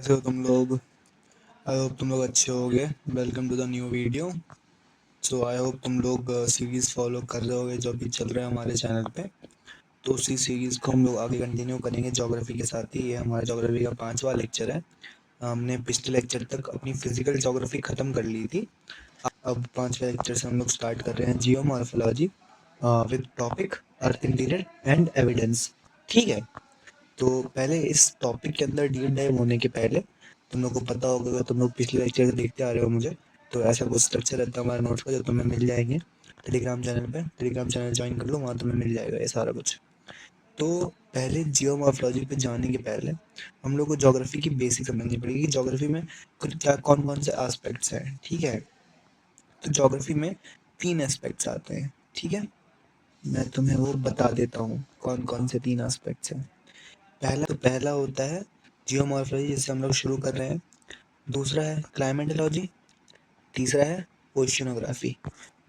कैसे हो तुम लोग? आई होप तुम लोग अच्छे होगे। Welcome to the new video. So I hope तुम लोग सीरीज फॉलो कर रहे होगे जो अभी चल रहा है हमारे चैनल पे। तो उसी सीरीज को हम लोग आगे कंटिन्यू करेंगे ज्योग्राफी के साथ ही। ये हमारा ज्योग्राफी का 5वां लेक्चर है। हमने पिछले लेक्चर तक अपनी फिजिकल ज्योग्राफी खत्म कर ली थी। अब 5वें लेक्चर से हम लोग स्टार्ट कर रहे हैं geomorphology with topic earth interior and evidence. ठीक है। तो पहले इस टॉपिक के अंदर डीप डाइव होने के पहले तुम लोग को पता होगा, अगर तुम लोग पिछले लेक्चर से देखते आ रहे हो मुझे, तो ऐसा कुछ स्ट्रक्चर रहता है हमारे नोट्स का जो तुम्हें मिल जाएंगे टेलीग्राम चैनल पे। टेलीग्राम चैनल ज्वाइन कर लो, वहाँ तुम्हें मिल जाएगा ये सारा कुछ। तो पहले जियोमॉर्फोलॉजी पे जाने के पहले हम लोग को ज्योग्राफी की बेसिक समझनी पड़ेगी। ज्योग्राफी में कुछ क्या कौन कौन से एस्पेक्ट्स हैं। ठीक है। तो ज्योग्राफी में 3 एस्पेक्ट्स आते हैं। ठीक है। मैं तुम्हें वो बता देता हूँ कौन कौन से 3 एस्पेक्ट्स हैं। पहला होता है जियोमॉर्फोलॉजी, जिससे हम लोग शुरू कर रहे हैं। दूसरा है क्लाइमेटोलॉजी। तीसरा है ओशियनोग्राफी।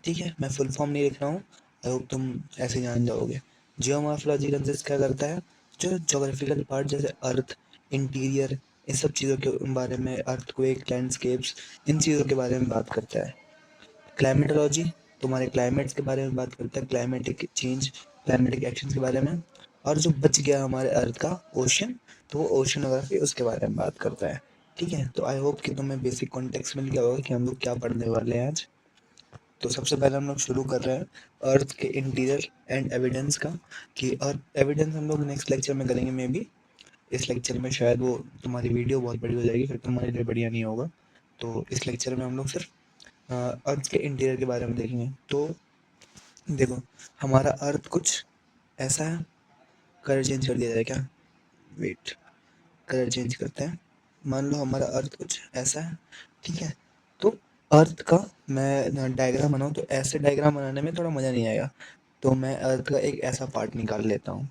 ठीक है। मैं फुल फॉर्म नहीं लिख रहा हूँ, आई होप तुम ऐसे जान जाओगे। जियोमॉर्फोलॉजी कंसिस्ट क्या करता है, जो ज्योग्राफिकल पार्ट जैसे अर्थ, इंटीरियर, इन सब चीज़ों के बारे में, अर्थक्वेक, लैंडस्केप्स, इन चीज़ों के बारे में बात करता है। क्लाइमेटोलॉजी तुम्हारे क्लाइमेट्स के बारे में बात करता है, क्लाइमेटिक चेंज, क्लाइमेटिक एक्शन के बारे में। और जो बच गया हमारे अर्थ का ओशन, तो वो ओशनोग्राफी उसके बारे में बात करता है। ठीक है। तो आई होप कि तुम्हें बेसिक कॉन्टेक्स्ट मिल गया होगा कि हम लोग क्या पढ़ने वाले हैं आज। तो सबसे पहले हम लोग शुरू कर रहे हैं अर्थ के इंटीरियर एंड एविडेंस का। कि अर्थ एविडेंस हम लोग नेक्स्ट लेक्चर में करेंगे मे बी। इस लेक्चर में शायद वो तुम्हारी वीडियो बहुत बड़ी हो जाएगी, फिर तुम्हारे लिए बढ़िया नहीं होगा। तो इस लेक्चर में हम लोग सिर्फ अर्थ के इंटीरियर के बारे में देखेंगे। तो देखो, हमारा अर्थ कुछ ऐसा है। कलर चेंज कर दिया जाए क्या? वेट, कलर चेंज करते हैं। मान लो हमारा अर्थ कुछ ऐसा है। ठीक है। तो अर्थ का मैं डायग्राम बनाऊँ तो ऐसे डायग्राम बनाने में थोड़ा मज़ा नहीं आएगा। तो मैं अर्थ का एक ऐसा पार्ट निकाल लेता हूँ।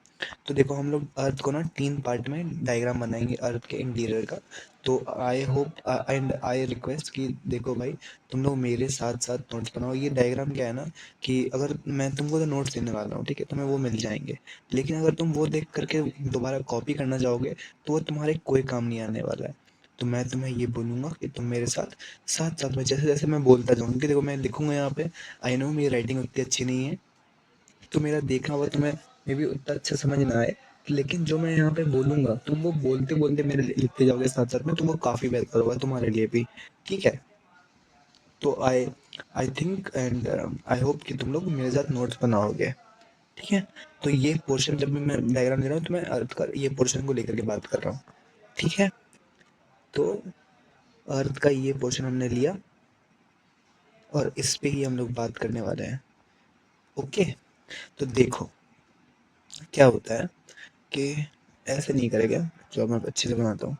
तो देखो, हम लोग अर्थ को ना 3 पार्ट में डायग्राम बनाएंगे अर्थ के इंटीरियर का। तो I hope and I request कि देखो भाई, तुम लोग मेरे साथ साथ नोट्स बनाओ। ये डायग्राम क्या है ना, कि अगर मैं तुमको तो नोट्स देने वाला हूँ, ठीक है, तुम्हें वो मिल जाएंगे। लेकिन अगर तुम वो देख करके दोबारा कॉपी करना चाहोगे तो वो तुम्हारे कोई काम नहीं आने वाला है। तो मैं तुम्हें ये बोलूँगा कि तुम मेरे साथ साथ साथ में जैसे जैसे मैं बोलता जाऊँगा, कि देखो मैं लिखूंगा यहाँ पे। आई नो मेरी राइटिंग उतनी अच्छी नहीं है, तो मेरा देखा हुआ तुम्हें मे बी उतना अच्छा समझ ना आए। लेकिन जो मैं यहाँ पे बोलूंगा तुम वो बोलते बोलते मेरे लिखते जाओगे साथ साथ में, तो वो काफ़ी बेहतर होगा तुम्हारे लिए भी। ठीक है। तो I I think and I hope कि तुम लोग मेरे साथ नोट्स बनाओगे। ठीक है। तो ये पोर्शन जब भी मैं डायग्राम दे रहा हूँ तो मैं अर्थ का ये पोर्शन को लेकर के बात कर रहा हूँ। ठीक है। तो अर्थ का ये पोर्शन हमने लिया और इस पे ही हम लोग बात करने वाले हैं। ओके। तो देखो क्या होता है कि ऐसे नहीं करेगा, जो मैं अच्छे से बनाता हूँ।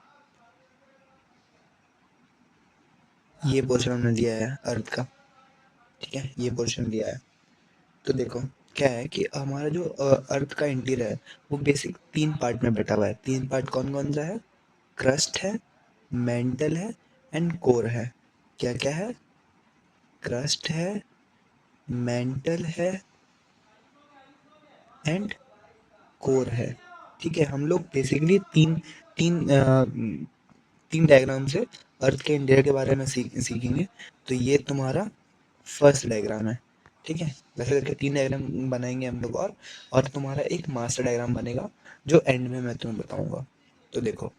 ये पोर्शन हमने लिया है अर्थ का। ठीक है। ये पोर्शन लिया है। तो देखो क्या है कि हमारा जो अर्थ का इंटीरियर है वो बेसिक 3 पार्ट में बैठा हुआ है। 3 पार्ट कौन कौन सा है? क्रस्ट है, मेंटल है एंड कोर है। क्या क्या है? क्रस्ट है, मेंटल है एंड कोर है। ठीक है। हम लोग बेसिकली तीन तीन तीन डायग्राम से अर्थ के इंटीरियर के बारे में सीखेंगे। तो ये तुम्हारा फर्स्ट डायग्राम है। ठीक है। वैसे करके 3 डायग्राम बनाएंगे हम लोग, और तुम्हारा एक मास्टर डायग्राम बनेगा जो एंड में मैं तुम्हें बताऊंगा। तो देखो,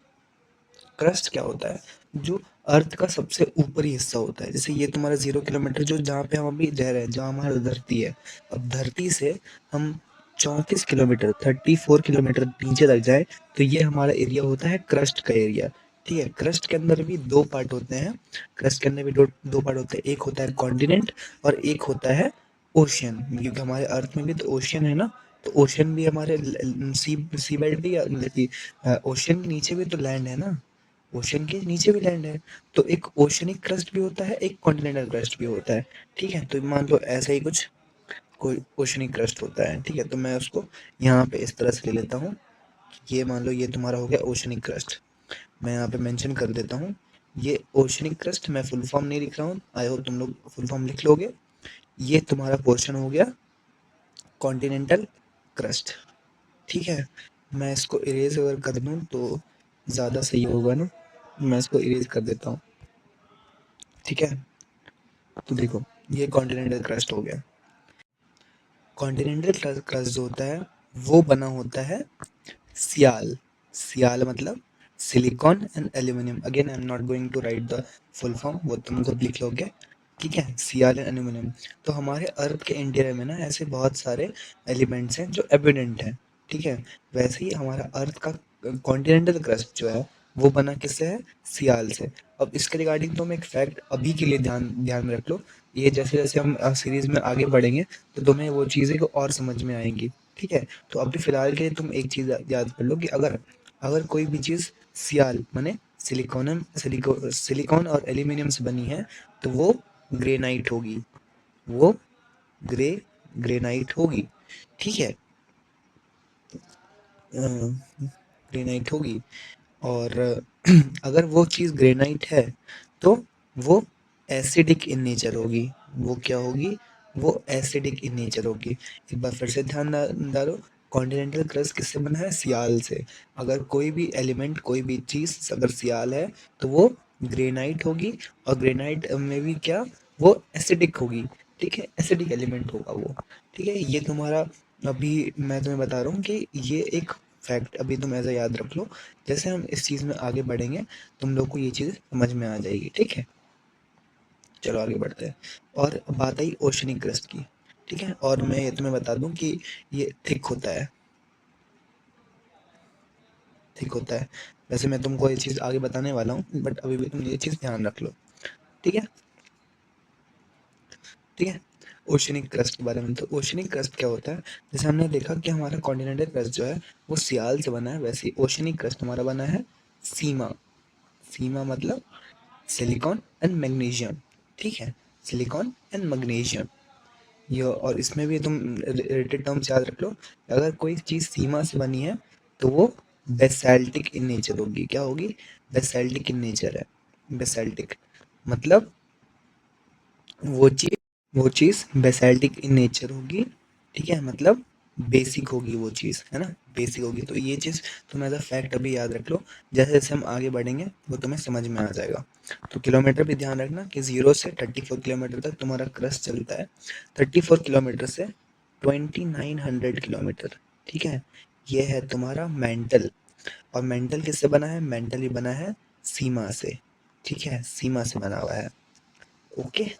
क्रस्ट क्या होता है? जो अर्थ का सबसे ऊपरी हिस्सा होता है। जैसे ये तुम्हारा 0 किलोमीटर, जो जहाँ पे हम अभी रह रहे हैं, जहाँ हमारा धरती है। अब धरती से हम 34 किलोमीटर, 34 किलोमीटर नीचे तक जाए तो ये हमारा एरिया होता है क्रस्ट का एरिया। ठीक है। क्रस्ट के अंदर भी 2 पार्ट होते हैं। क्रस्ट के अंदर भी दो पार्ट होते हैं। एक होता है कॉन्टिनेंट और एक होता है ओशियन। क्योंकि हमारे अर्थ में भी तो ओशियन है ना। तो ओशियन भी हमारे सी सी बेल्ट भी, मतलब कि ओशियन के नीचे भी तो लैंड है ना। ओशन के नीचे भी लैंड है। तो एक ओशनिक क्रस्ट भी होता है, एक कॉन्टिनेंटल क्रस्ट भी होता है। ठीक है। तो मान लो ऐसा ही कुछ कोई ओशनिक क्रस्ट होता है। ठीक है। तो मैं उसको यहाँ पे इस तरह से ले लेता हूँ। ये मान लो ये तुम्हारा हो गया ओशनिक क्रस्ट। मैं यहाँ पे मेंशन कर देता हूँ ये ओशनिक क्रस्ट। मैं फुल फॉर्म नहीं लिख रहा हूँ, आई होप तुम लोग फुल फॉर्म लिख लोगे। ये तुम्हारा पोर्शन हो गया कॉन्टिनेंटल क्रस्ट। ठीक है। मैं इसको इरेज अगर कर दूँ तो ज़्यादा सही होगा ना। मैं इसको इरेज कर देता हूँ, ठीक है। तो देखो ये कॉन्टिनेंटल क्रस्ट हो गया। कॉन्टिनेंटल क्रस्ट जो होता है वो बना होता है सियाल। सियाल मतलब silicon and aluminium. Again I am not going to write the full form, वो तुम खुद लिख लोगे, ठीक है। Sial and aluminium. तो हमारे अर्थ के इंटीरियर में ना ऐसे बहुत सारे एलिमेंट्स हैं जो एविडेंट हैं, ठीक है। वैसे ही हमारा अर्थ का कॉन्टिनेंटल क्रस्ट जो है वो बना किससे है? सियाल से। अब इसके रिगार्डिंग तुम एक फैक्ट अभी के लिए ध्यान ध्यान में रख लो, ये जैसे जैसे हम सीरीज में आगे बढ़ेंगे तो तुम्हें वो चीज़ें को और समझ में आएंगी, ठीक है। तो अभी फिलहाल के लिए तुम एक चीज़ याद कर लो कि अगर अगर कोई भी चीज़ सियाल माने सिलिकॉन और एल्यूमिनियम से बनी है तो वो ग्रेनाइट होगी, वो ग्रेनाइट होगी, ठीक है। ग्रेनाइट होगी। और अगर वो चीज़ ग्रेनाइट है तो वो एसिडिक इन नेचर होगी। वो क्या होगी? वो एसिडिक इन नेचर होगी। एक बार फिर से ध्यान डालो, कॉन्टिनेंटल क्रस्ट किससे बना है? सियाल से। अगर कोई भी एलिमेंट, कोई भी चीज़ अगर सियाल है तो वो ग्रेनाइट होगी, और ग्रेनाइट में भी क्या? वो एसिडिक होगी, ठीक है। एसिडिक एलिमेंट होगा वो, ठीक है। ये तुम्हारा अभी मैं तुम्हें बता रहा हूँ कि ये एक फैक्ट अभी तुम ऐसा याद रख लो। जैसे हम इस चीज़ में आगे बढ़ेंगे तुम लोग को ये चीज़ समझ में आ जाएगी, ठीक है। चलो आगे बढ़ते हैं। और बात आई ओशनिक क्रस्ट की, ठीक है। और मैं ये तुम्हें बता दूं कि ये थिक होता है, थिक होता है। वैसे मैं तुमको ये चीज़ आगे बताने वाला हूँ, बट अभी भी तुम ये चीज़ ध्यान रख लो, ठीक है, ठीक है। ओशनिक क्रस्ट के बारे में, तो ओशनिक क्रस्ट क्या होता है? जैसे हमने देखा कि हमारा कॉन्टिनेंटल क्रस्ट जो है वो सियाल से बना है, वैसे ही ओशनिक क्रस्ट हमारा बना है सीमा। सीमा मतलब सिलिकॉन एंड मैग्नीशियम, ठीक है। सिलिकॉन एंड मैग्नीशियम ये, और इसमें भी तुम रिलेटेड टर्म्स याद रख लो। अगर कोई चीज़ सीमा से बनी है तो वो बेसाल्टिक इन नेचर होगी। क्या होगी? बेसाल्टिक इन नेचर है। बेसाल्टिक मतलब वो चीज़ वो चीज़ बेसाल्टिक इन नेचर होगी, ठीक है। मतलब बेसिक होगी वो चीज़, है ना, बेसिक होगी। तो ये चीज़ तुम एज अ फैक्ट अभी याद रख लो, जैसे जैसे हम आगे बढ़ेंगे वो तुम्हें समझ में आ जाएगा। तो किलोमीटर भी ध्यान रखना कि 0 से 34 किलोमीटर तक तुम्हारा क्रस्ट चलता है। 34 किलोमीटर से 2900 किलोमीटर, ठीक है। ये है तुम्हारा मेंटल। और मेंटल किससे बना है? मेंटल ही बना है सीमा से, ठीक है। सीमा से बना हुआ है, ओके।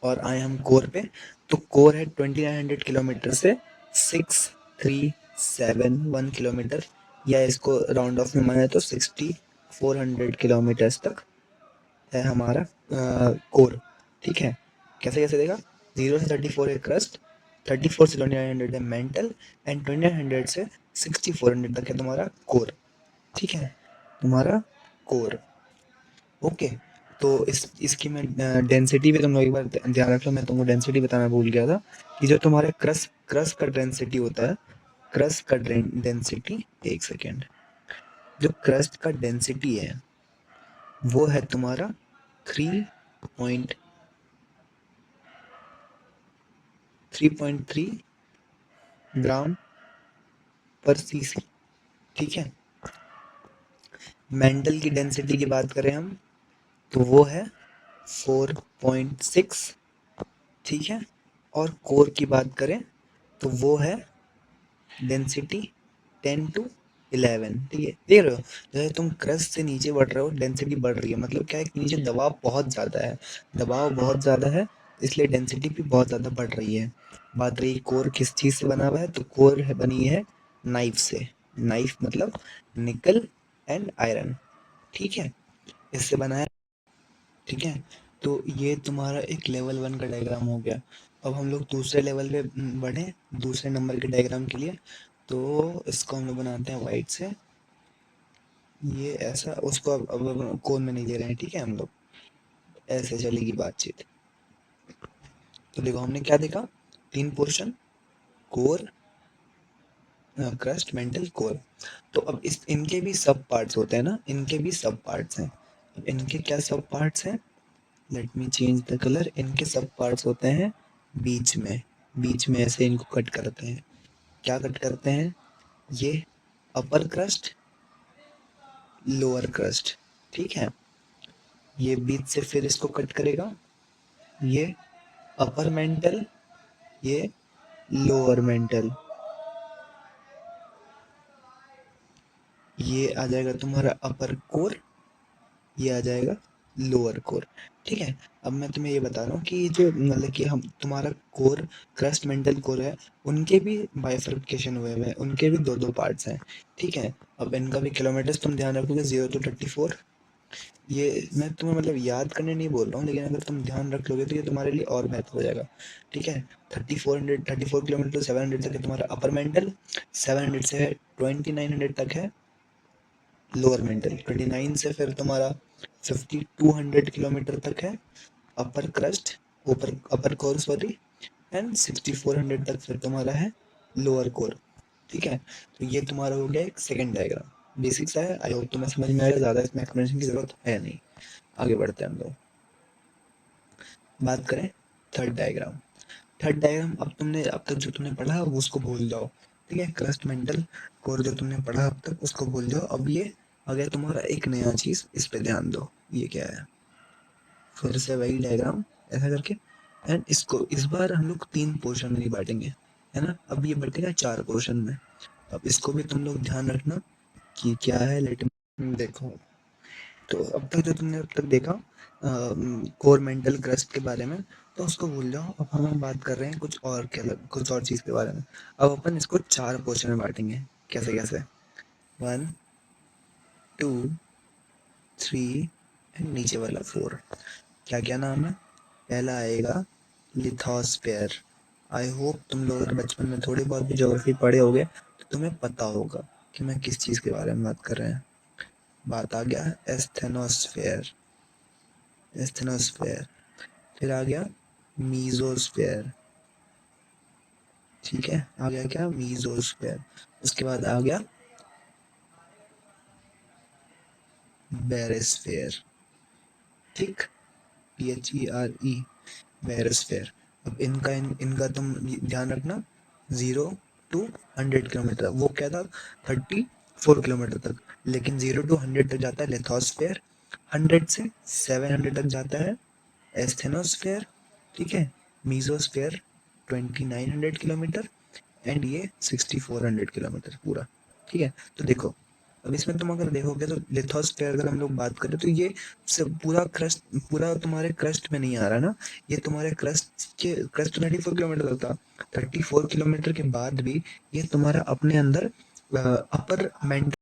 और आए हम कोर पे, तो कोर है 2900 किलोमीटर से 6371 किलोमीटर, या इसको राउंड ऑफ में माने तो 6400 किलोमीटर्स तक है हमारा कोर, ठीक है। कैसे कैसे देगा? 0 से 34 है क्रस्ट, 34 से 2900 है मेंटल, एंड 2900 से 6400 तक है तुम्हारा कोर, ठीक है, तुम्हारा कोर, ओके। तो इसकी मैं डेंसिटी भी तुम लोग एक बार ध्यान रख लो। मैं तुमको डेंसिटी बताना भूल गया था कि जो तुम्हारे क्रस्ट क्रस्ट का डेंसिटी होता है, क्रस्ट का डेंसिटी, एक सेकेंड, जो क्रस्ट का डेंसिटी है वो है तुम्हारा 3.3 ग्राम पर सीसी, ठीक है। मेंटल की डेंसिटी की बात करें हम तो वो है 4.6, ठीक है। और कोर की बात करें तो वो है डेंसिटी 10 to 11, ठीक है। देख रहे हो, जैसे तुम क्रस्ट से नीचे बढ़ रहे हो डेंसिटी बढ़ रही है, मतलब क्या है कि नीचे दबाव बहुत ज़्यादा है, दबाव बहुत ज़्यादा है, इसलिए डेंसिटी भी बहुत ज़्यादा बढ़ रही है। बात रही कोर किस चीज़ से बना हुआ है, तो कोर है बनी है नाइफ से। नाइफ मतलब निकल एंड आयरन, ठीक है, इससे बना है, ठीक है। तो ये तुम्हारा एक लेवल 1 का डायग्राम हो गया। अब हम लोग दूसरे लेवल पे बढ़े, दूसरे नंबर के डायग्राम के लिए। तो इसको हम लोग बनाते हैं वाइट से, ये ऐसा, उसको अब कोन में नहीं दे रहे हैं, ठीक है। हम लोग ऐसे चलेगी बातचीत। तो देखो हमने क्या देखा, 3 portion, core, crust, mental, core. तो अब इस इनके भी सब पार्ट्स होते हैं ना, इनके भी सब पार्ट्स हैं। अब इनके क्या सब पार्ट्स हैं? Let me change the colour. इनके सब पार्ट्स होते हैं बीच में, बीच में ऐसे इनको कट करते हैं। क्या कट करते हैं? ये अपर क्रस्ट, लोअर क्रस्ट, ठीक है। ये बीच से फिर इसको कट करेगा, ये अपर मेंटल, ये लोअर मेंटल, ये आ जाएगा तुम्हारा अपर कोर, ये आ जाएगा लोअर कोर। ठीक है। अब मैं तुम्हें ये बता रहा हूँ कि जो मतलब कि हम तुम्हारा कोर, क्रस्ट मेंटल कोर है, उनके भी बाइफर्केशन हुए हुए हैं, उनके भी दो दो पार्ट्स हैं। ठीक है। अब इनका भी किलोमीटर्स तुम ध्यान रखोगे 0 to 34। ये मैं तुम्हें मतलब याद करने नहीं बोल रहा हूँ, लेकिन अगर तुम ध्यान रख लोगे तो ये तुम्हारे लिए और बेहतर हो जाएगा। ठीक है। 34 किलोमीटर to 700 तक है तुम्हारा अपर मेंटल, 700 से 2900 तक है लोअर मेंटल, 29 से फिर तुम्हारा 5200 किलोमीटर तक है अपर क्रस्ट, ऊपर अपर कोर सॉरी, एंड 6400 तक फिर तुम्हारा है लोअर कोर। ठीक है। तो ये तुम्हारा हो गया एक सेकंड डायग्राम, बेसिक्स है। आई होप तुम्हें समझ में आएगा, ज़्यादा इसमें एक्सप्लेनेशन की जरूरत है नहीं। आगे बढ़ते हैं हम लोग, बात करें थर्ड डायग्राम। थर्ड डायग्राम, अब तक जो तुमने पढ़ा वो उसको भूल जाओ। ठीक है। क्रस्ट मेंटल कोर जो तुमने पढ़ा अब तक उसको भूल जाओ। अब ये आ गया तुम्हारा एक नया चीज, इस पे ध्यान दो। ये क्या है? फिर से वही डायग्राम ऐसा करके, एंड इसको इस बार हम लोग 3 पोर्शन में नहीं बांटेंगे, है ना। अब ये बटेगा 4 पोर्शन में। अब इसको भी तुम लोग ध्यान रखना कि क्या है। लेट देखो, तो अब तक जो तुमने अब तक देखा कोर मेंटल क्रस्ट के बारे में, तो उसको भूल जाओ। अब हम बात कर रहे हैं कुछ और के अलग, कुछ और चीज़ के बारे में। अब अपन इसको 4 पोर्शन में बांटेंगे। कैसे कैसे? 1, 2, 3 एंड नीचे वाला 4। क्या क्या नाम है? पहला आएगा लिथोस्फेयर। आई होप तुम लोग अगर बचपन में थोड़ी बहुत भी ज्योग्राफी पढ़े होगे तो तुम्हें पता होगा कि मैं किस चीज़ के बारे में बात कर रहे हैं। बात आ गया एस्थेनोस्फेयर, एस्थेनोस्फेयर। फिर आ गया मीजोस्फेयर। ठीक है। आ गया क्या? मीजोस्फेयर। उसके बाद आ गया बेरिस्फेयर। ठीक। PHERE, बेरिस्फेयर। अब इनका तुम ध्यान रखना, 0 to 100 किलोमीटर, वो क्या था 34 किलोमीटर तक, लेकिन 0 to 100 तक जाता है लिथोस्फेयर, 100 से 700 तक जाता है एस्थेनोस्फेयर। ठीक है। मीजोस्फेयर 2900 किलोमीटर, एंड ये 6400 किलोमीटर पूरा। ठीक है। तो देखो, अब इसमें तुम अगर देखोगे तो लिथोस्फेयर अगर हम लोग बात करें तो ये सब पूरा क्रस्ट, पूरा तुम्हारे क्रस्ट में नहीं आ रहा ना। ये तुम्हारे क्रस्ट 34 किलोमीटर तक था। 34 किलोमीटर के बाद भी ये तुम्हारा अपने अंदर अपर मेंटल,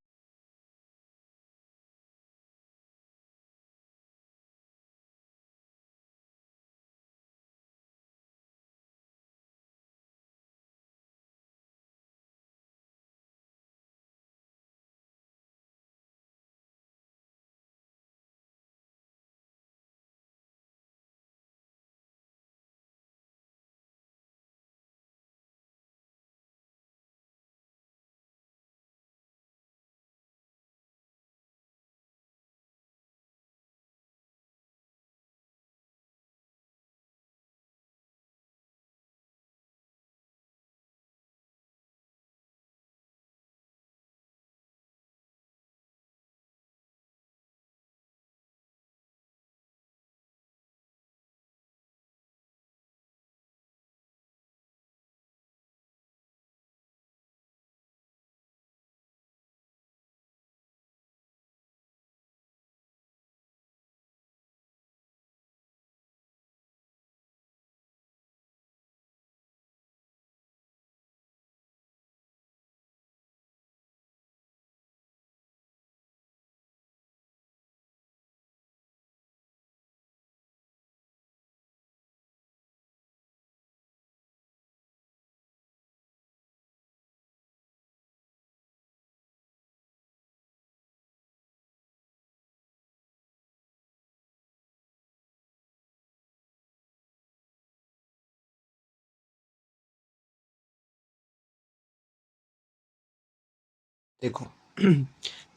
देखो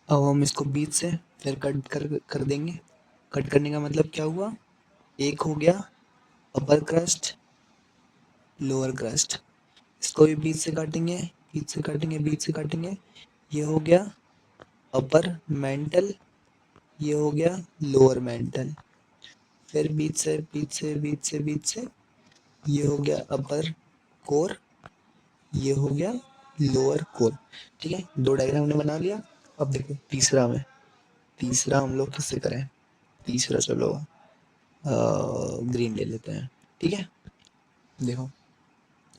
अब हम इसको बीच से फिर कट कर देंगे। कट करने का मतलब क्या हुआ? एक हो गया अपर क्रस्ट, लोअर क्रस्ट। इसको भी बीच से काटेंगे, बीच से काटेंगे, बीच से काटेंगे। ये हो गया अपर मेंटल, ये हो गया लोअर मेंटल। फिर बीच से ये हो गया अपर कोर, ये हो गया लोअर कोर। ठीक है, दो डायग्राम हमने बना लिया। अब देखो तीसरा हम लोग किससे करें? तीसरा चलो ग्रीन ले लेते हैं। ठीक है, देखो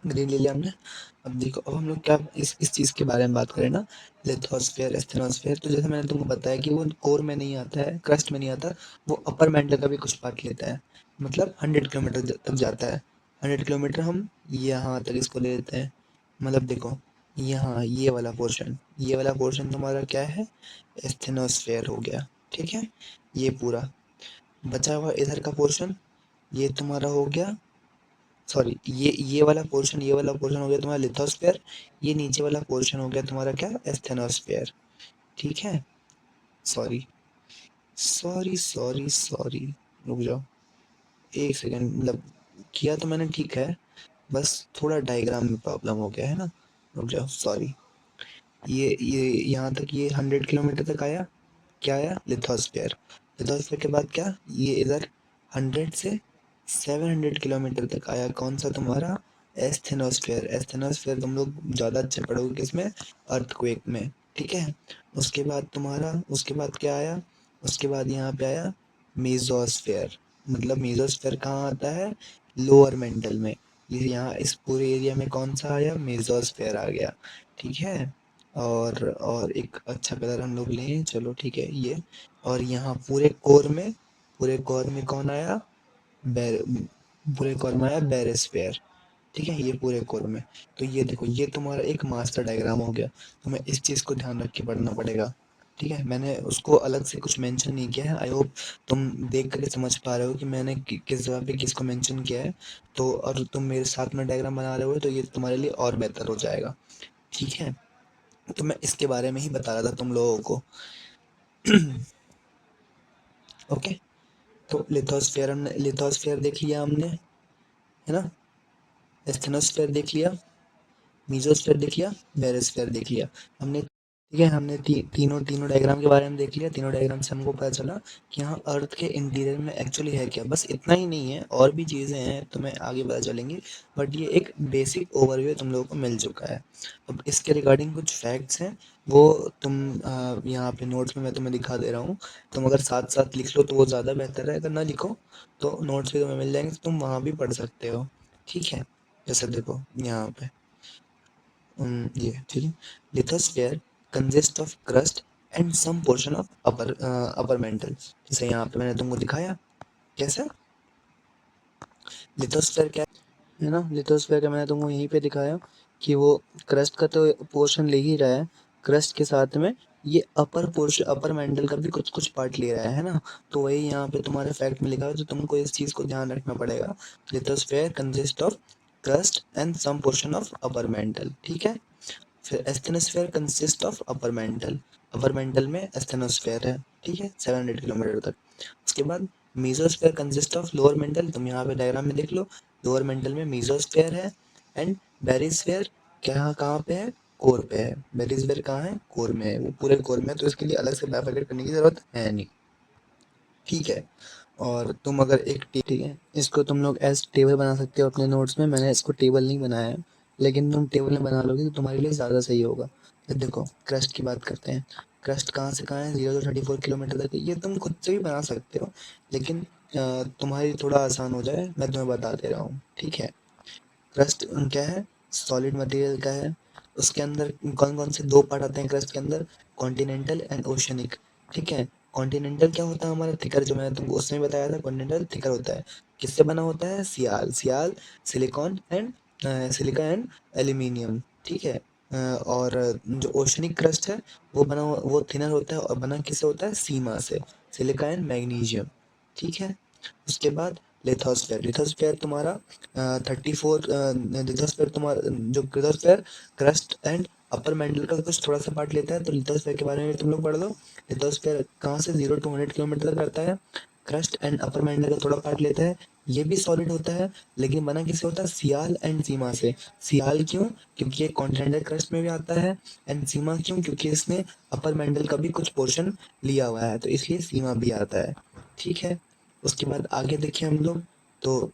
ग्रीन ले लिया हमने। अब देखो, अब हम लोग क्या इस चीज़ के बारे में बात करें ना, लिथोस्फेयर एस्थेनोस्फेयर। तो जैसे मैंने तुमको बताया कि वो कोर में नहीं आता है, क्रस्ट में नहीं आता, वो अपर मेंटल का भी कुछ पार्ट लेता है। मतलब 100 किलोमीटर तक जाता है। 100 किलोमीटर हम यहाँ तक इसको ले लेते हैं। मतलब देखो यहाँ ये वाला पोर्शन तुम्हारा क्या है? एस्थेनोस्फेयर हो गया। ठीक है, ये पूरा बचा हुआ इधर का पोर्शन ये तुम्हारा हो गया, सॉरी ये वाला पोर्शन हो गया तुम्हारा लिथोस्फेयर। ये नीचे वाला पोर्शन हो गया तुम्हारा क्या? एस्थेनोस्फेयर। ठीक है, सॉरी सॉरी सॉरी सॉरी, रुक जाओ एक सेकेंड। मतलब किया तो मैंने ठीक है, बस थोड़ा डायग्राम में प्रॉब्लम हो गया है ना। रुक जाओ, सॉरी। ये यहाँ तक ये 100 किलोमीटर तक आया। क्या आया? लिथोस्फेयर के बाद क्या? ये इधर 100 से 700 किलोमीटर तक आया। कौन सा तुम्हारा? एस्थेनोस्फेयर तुम लोग ज़्यादा अच्छे पढ़ोगे किसमें? अर्थक्वेक में। ठीक है, उसके बाद क्या आया? उसके बाद यहाँ पे आया मेसोस्फेयर। मतलब मेसोस्फेयर कहाँ आता है? लोअर मेंटल में। ये यहाँ इस पूरे एरिया में कौन सा आया? मेसोस्फेयर आ गया। ठीक है, और एक अच्छा कलर हम लोग लें, चलो ठीक है ये। और यहाँ पूरे कोर में कौन आया? बैर पूरे कोर में आया बेरिस्फेयर। ठीक है, ये पूरे कोर में। तो ये देखो, ये तुम्हारा एक मास्टर डायग्राम हो गया। तुम्हें इस चीज़ को ध्यान रख के पढ़ना पड़ेगा। ठीक है, मैंने उसको अलग से कुछ मेंशन नहीं किया है। आई होप तुम देख करके समझ पा रहे हो कि मैंने किस जगह पे किसको मेंशन किया है। तो और तुम मेरे साथ में डायग्राम बना रहे हो तो ये तुम्हारे लिए और बेहतर हो जाएगा। ठीक है, तो मैं इसके बारे में ही बता रहा था तुम लोगों को। ओके, तो लिथोस्फेयर देख लिया हमने, है ना। एस्थेनोस्फेयर देख लिया, मीजोस्फेयर देख लिया, बेरोस्फेयर देख लिया हमने। ठीक है, हमने तीनों तीनों डायग्राम के बारे में देख लिया। तीनों डायग्राम से हमको पता चला कि हाँ अर्थ के इंटीरियर में एक्चुअली है क्या। बस इतना ही नहीं है, और भी चीज़ें हैं तुम्हें आगे पता चलेंगी, बट ये एक बेसिक ओवरव्यू तुम लोगों को मिल चुका है। अब इसके रिगार्डिंग कुछ फैक्ट्स हैं, वो तुम यहाँ पे नोट्स में मैं तुम्हें दिखा दे रहा हूँ। तुम अगर साथ साथ लिख लो तो वो ज़्यादा बेहतर है, अगर ना लिखो तो नोट्स भी तुम्हें मिल जाएंगे, तो तुम वहाँ भी पढ़ सकते हो। ठीक है, जैसे देखो यहाँ पे ये ठीक है, lithosphere consist of crust and some portion of upper mantle. जैसे यहाँ पे मैंने तुमको दिखाया कैसे लिथोस्फेयर क्या है ना। लिथोस्फेयर का मैंने तुमको यहीं पे दिखाया कि वो क्रस्ट का तो पोर्शन ले ही रहा है, क्रस्ट के साथ में ये अपर मेंटल का भी कुछ कुछ पार्ट ले रहा है ना। तो वही यहाँ पे तुम्हारे फैक्ट में लिखा है, तो तुमको इस चीज़ को ध्यान रखना पड़ेगा। Lithosphere consist of crust and some portion of upper mantle. ठीक है, फिर asthenosphere consist of upper mantle में एस्थेनोस्फेयर है। ठीक है, 700 किलोमीटर तक। उसके बाद mesosphere consist of lower mantle, तुम यहाँ पे डायग्राम में देख लो। लोअर मेंटल में मीजोस्फेयर है, एंड बेरिस्फेयर क्या कहाँ पे है? कोर पे है। बेरिस्फेयर कहाँ है? कोर में है, वो पूरे कोर में है, तो इसके लिए अलग से बाइफरकेट करने की जरूरत है नहीं। ठीक है, और तुम अगर ठीक है, इसको तुम लोग एज टेबल बना सकते हो अपने नोट्स में। मैंने इसको टेबल नहीं बनाया है, लेकिन तुम टेबल में बना लोगे तो तुम्हारे लिए ज़्यादा सही होगा। तो देखो क्रस्ट की बात करते हैं। क्रस्ट कहाँ से कहाँ है? 0 to 34 किलोमीटर तक। ये तुम खुद से भी बना सकते हो, लेकिन तुम्हारी थोड़ा आसान हो जाए मैं तुम्हें बता दे रहा हूँ। ठीक है, क्रस्ट क्या है? सॉलिड मटेरियल का है। उसके अंदर कौन कौन से दो पार्ट आते हैं क्रस्ट के अंदर? Continental and oceanic. ठीक है, कॉन्टिनेंटल क्या होता है? हमारा थिकर, जो मैंने तुमको उसमें बताया था, कॉन्टिनेंटल थिकर होता है। किससे बना होता है? Sial, silicon and silica and aluminium. ठीक है, और जो ओशनिक क्रस्ट है वो थिनर होता है, और बना किससे होता है? सीमा से, सिलिका एंड मैग्नीशियम। ठीक है, उसके बाद लिथोस्फेयर तुम्हारा 34 लिथोस्फेयर तुम्हारा जो lithosphere crust and upper mantle का कुछ थोड़ा सा पार्ट लेता है, तो लिथोस्फेयर के बारे में भी तुम लोग पढ़ लो। लिथोस्फेयर कहाँ से 0 to 100 किलोमीटर तक करता है, क्रस्ट एंड अपर मेंटल का थोड़ा पार्ट लेता है, ये भी सॉलिड होता है, लेकिन बना किससे होता है? सियाल एंड सीमा से। सियाल क्यों? क्योंकि ये कॉन्टिनेंटल क्रस्ट में भी आता है। एंड सीमा क्यों? क्योंकि इसने अपर मेंटल का भी कुछ पोर्शन लिया हुआ है, तो इसलिए सीमा भी आता है। ठीक है, उसके बाद आगे देखिए हम लोग, तो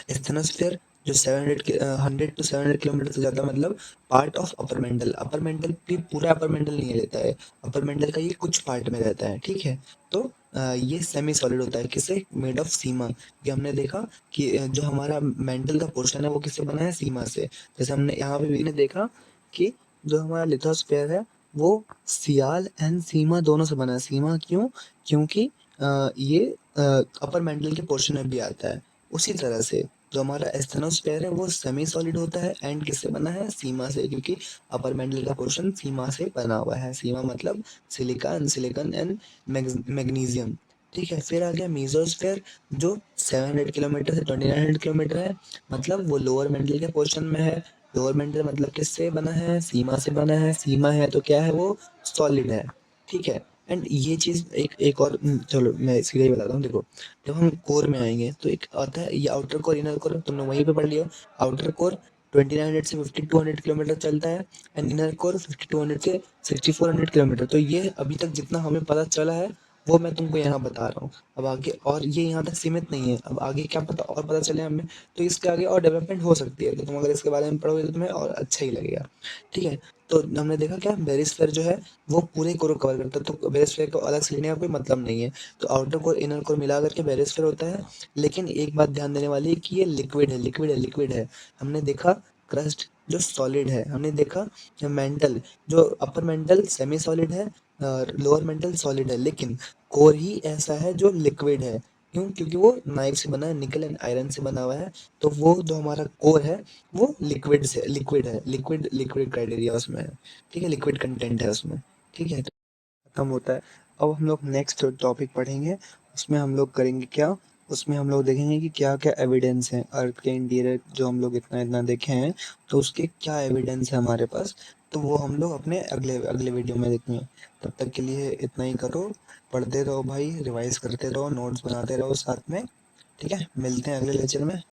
एस्थेनोस्फेयर जो 100 टू 700 किलोमीटर से ज़्यादा, मतलब part of upper mental. Upper mantle भी पूरा अपर मेंटल नहीं रहता है, अपर मेंटल का ये कुछ पार्ट में रहता है। ठीक है, तो ये सेमी सॉलिड होता है। किससे? मेड ऑफ सीमा। ये हमने देखा कि जो हमारा मेंटल का पोर्शन है वो किससे बना है? सीमा से। जैसे हमने यहाँ पे भी ने देखा कि जो हमारा लिथोस्फेयर है वो सियाल एंड सीमा दोनों से बना है। सीमा क्यों? क्योंकि ये अपर मेंटल के पोर्शन में भी आता है। उसी तरह से जो हमारा एस्थेनोस्फेयर है वो सेमी सॉलिड होता है एंड किससे बना है? सीमा से, क्योंकि अपर मेंटल का पोर्शन सीमा से बना हुआ है। सीमा मतलब silica and silicon and magnesium. ठीक है, फिर आ गया मीजोस्फेयर जो 700 किलोमीटर से 2900 किलोमीटर है, मतलब वो लोअर मेंटल के पोर्शन में है। लोअर मेंटल मतलब किससे बना है? सीमा से बना है। सीमा है तो क्या है? वो सॉलिड है। ठीक है, एंड ये चीज एक एक और चलो मैं सीधा ही बताता हूँ। देखो, जब हम कोर में आएंगे तो एक आता है ये आउटर कोर इनर कोर, तुमने वहीं पे पढ़ लिया। आउटर कोर 2900 से 5200 किलोमीटर चलता है एंड इनर कोर 5200 से 6400 किलोमीटर। तो ये अभी तक जितना हमें पता चला है वो मैं तुमको यहाँ बता रहा हूँ। अब आगे और ये यहाँ तक सीमित नहीं है, अब आगे क्या पता और पता चले हमें, तो इसके आगे और डेवलपमेंट हो सकती है। तो तुम अगर इसके बारे में पढ़ोगे तो तुम्हें और अच्छा ही लगेगा। ठीक है, तो हमने देखा क्या, बेरिस्फेयर जो है वो पूरे कोर को कवर करता है, तो बेरिस्फेयर को अलग से लेने का कोई मतलब नहीं है। तो आउटर कोर इनर कोर मिला करके बेरिस्फेयर होता है। लेकिन एक बात ध्यान देने वाली है कि ये लिक्विड है, लिक्विड है, लिक्विड है। हमने देखा क्रस्ट जो सॉलिड है, हमने देखा मेंटल जो अपर मेंटल सेमी सॉलिड है, लोअर मेंटल सॉलिड है, लेकिन कोर ही ऐसा है जो लिक्विड है। क्यों? क्योंकि वो नाइफ से बना है, निकल एंड आयरन से बना हुआ है। तो वो जो हमारा कोर है वो लिक्विड से, लिक्विड है, लिक्विड लिक्विड क्राइटेरिया उसमें है। ठीक है, लिक्विड कंटेंट है उसमें। ठीक है, खत्म होता है। अब हम लोग नेक्स्ट टॉपिक पढ़ेंगे, उसमें हम लोग करेंगे क्या, उसमें हम लोग देखेंगे कि क्या क्या एविडेंस है अर्थ के इंटीरियर जो हम लोग इतना इतना देखे हैं, तो उसके क्या एविडेंस है हमारे पास। तो वो हम लोग अपने अगले अगले वीडियो में देखेंगे। तब तक के लिए इतना ही करो, पढ़ते रहो भाई, रिवाइज करते रहो, नोट्स बनाते रहो साथ में। ठीक है, मिलते हैं अगले लेक्चर में।